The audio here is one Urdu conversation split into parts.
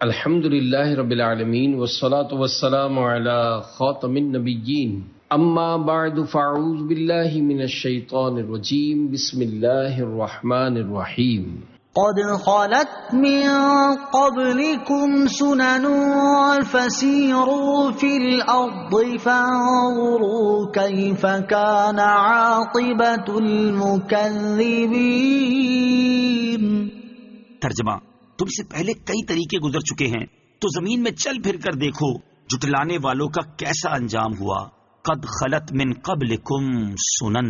الحمد للہ رب العالمین والصلاة والسلام علی خاتم النبیین اما بعد فاعوذ باللہ من الشیطان الرجیم بسم اللہ الرحمن الرحیم قد خلت من قبلكم سنن فسيروا في الأرض فانظروا كيف كان عاقبة المكذبين۔ ترجمہ: تم سے پہلے کئی طریقے گزر چکے ہیں، تو زمین میں چل پھر کر دیکھو جھٹلانے والوں کا کیسا انجام ہوا۔ قد خلت من قبلکم سنن،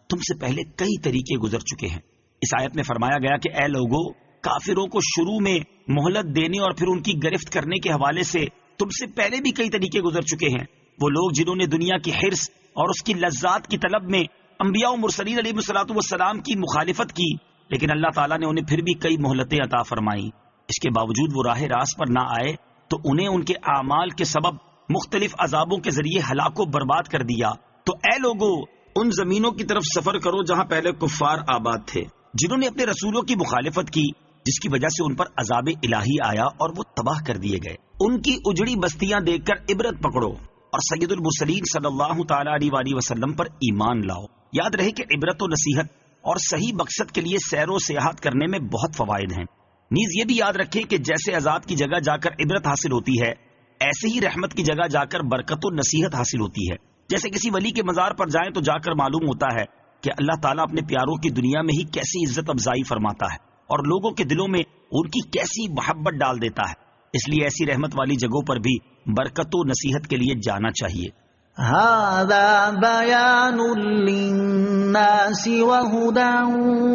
تم سے پہلے کئی طریقے گزر چکے ہیں۔ اس آیت میں فرمایا گیا کہ اے لوگو، کافروں کو شروع میں مہلت دینے اور پھر ان کی گرفت کرنے کے حوالے سے تم سے پہلے بھی کئی طریقے گزر چکے ہیں۔ وہ لوگ جنہوں نے دنیا کی حرص اور اس کی لذات کی طلب میں انبیاء و مرسلین علیہ الصلوۃ والسلام کی مخالفت کی، لیکن اللہ تعالیٰ نے انہیں پھر بھی کئی مہلتیں عطا فرمائیں۔ اس کے باوجود وہ راہ راست پر نہ آئے تو انہیں ان کے اعمال کے سبب مختلف عذابوں کے ذریعے ہلاک و برباد کر دیا۔ تو اے لوگو، ان زمینوں کی طرف سفر کرو جہاں پہلے کفار آباد تھے، جنہوں نے اپنے رسولوں کی مخالفت کی، جس کی وجہ سے ان پر عذاب الہی آیا اور وہ تباہ کر دیے گئے۔ ان کی اجڑی بستیاں دیکھ کر عبرت پکڑو اور سید المرسلین صلی اللہ تعالی علیہ وآلہ وسلم پر ایمان لاؤ۔ یاد رہے کہ عبرت و نصیحت اور صحیح مقصد کے لیے سیر و سیاحت کرنے میں بہت فوائد ہیں۔ نیز یہ بھی یاد رکھیں کہ جیسے عذاب کی جگہ جا کر عبرت حاصل ہوتی ہے، ایسے ہی رحمت کی جگہ جا کر برکت و نصیحت حاصل ہوتی ہے۔ جیسے کسی ولی کے مزار پر جائیں تو جا کر معلوم ہوتا ہے کہ اللہ تعالیٰ اپنے پیاروں کی دنیا میں ہی کیسی عزت افزائی فرماتا ہے اور لوگوں کے دلوں میں ان کی کیسی محبت ڈال دیتا ہے۔ اس لیے ایسی رحمت والی جگہوں پر بھی برکت و نصیحت کے لیے جانا چاہیے۔ هذا بيان للناس وهدى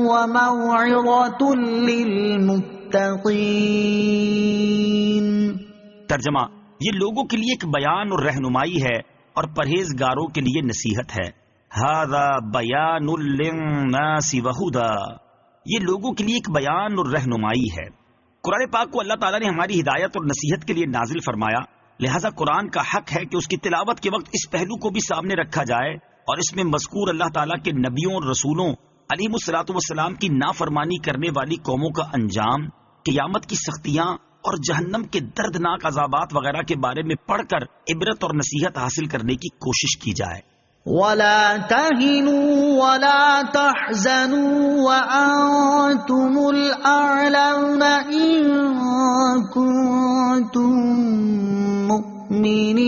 وموعظة للمتقين۔ ترجمہ: یہ لوگوں کے لیے ایک بیان اور رہنمائی ہے اور پرہیزگاروں کے لیے نصیحت ہے۔ ھذا بیان للناس وہدی، یہ لوگوں کے لیے ایک بیان اور رہنمائی ہے۔ قرآن پاک کو اللہ تعالیٰ نے ہماری ہدایت اور نصیحت کے لیے نازل فرمایا، لہذا قرآن کا حق ہے کہ اس کی تلاوت کے وقت اس پہلو کو بھی سامنے رکھا جائے اور اس میں مذکور اللہ تعالیٰ کے نبیوں اور رسولوں علیہ الصلوۃ والسلام کی نافرمانی کرنے والی قوموں کا انجام، قیامت کی سختیاں اور جہنم کے دردناک عذابات وغیرہ کے بارے میں پڑھ کر عبرت اور نصیحت حاصل کرنے کی کوشش کی جائے۔ وَلَا تَهِنُوا وَلَا تَحْزَنُوا وَأَنْتُمُ الْأَعْلَوْنَ إِن كُنتُم مُؤْمِنِينَ۔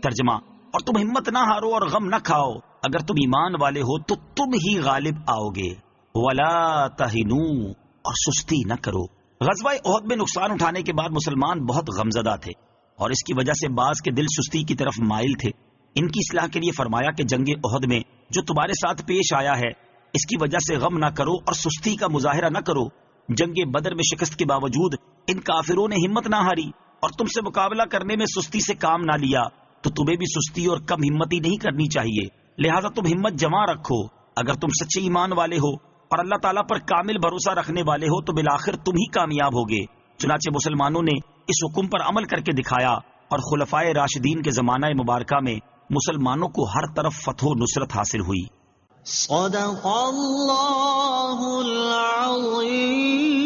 ترجمہ: اور تم ہمت نہ ہارو اور غم نہ کھاؤ، اگر تم ایمان والے ہو تو تم ہی غالب آؤ گے۔ وَلَا تَهِنُوا، اور سستی نہ کرو۔ غزوہ احد میں نقصان اٹھانے کے بعد مسلمان بہت غمزدہ تھے اور اس کی وجہ سے بعض کے دل سستی کی طرف مائل تھے۔ ان کی اصلاح کے لیے فرمایا کہ جنگ احد میں جو تمہارے ساتھ پیش آیا ہے، اس کی وجہ سے غم نہ کرو اور سستی کا مظاہرہ نہ کرو۔ جنگ بدر میں شکست کے باوجود ان کافروں نے ہمت نہ ہاری اور تم سے مقابلہ کرنے میں سستی سے کام نہ لیا، تو تمہیں بھی سستی اور کم ہمتی نہیں کرنی چاہیے۔ لہذا تم ہمت جمع رکھو۔ اگر تم سچے ایمان والے ہو اور اللہ تعالیٰ پر کامل بھروسہ رکھنے والے ہو تو بالآخر تم ہی کامیاب ہوگے۔ چنانچہ مسلمانوں نے اس حکم پر عمل کر کے دکھایا اور خلفائے راشدین کے زمانہ مبارکہ میں مسلمانوں کو ہر طرف فتح و نصرت حاصل ہوئی۔ صدق اللہ العظیم۔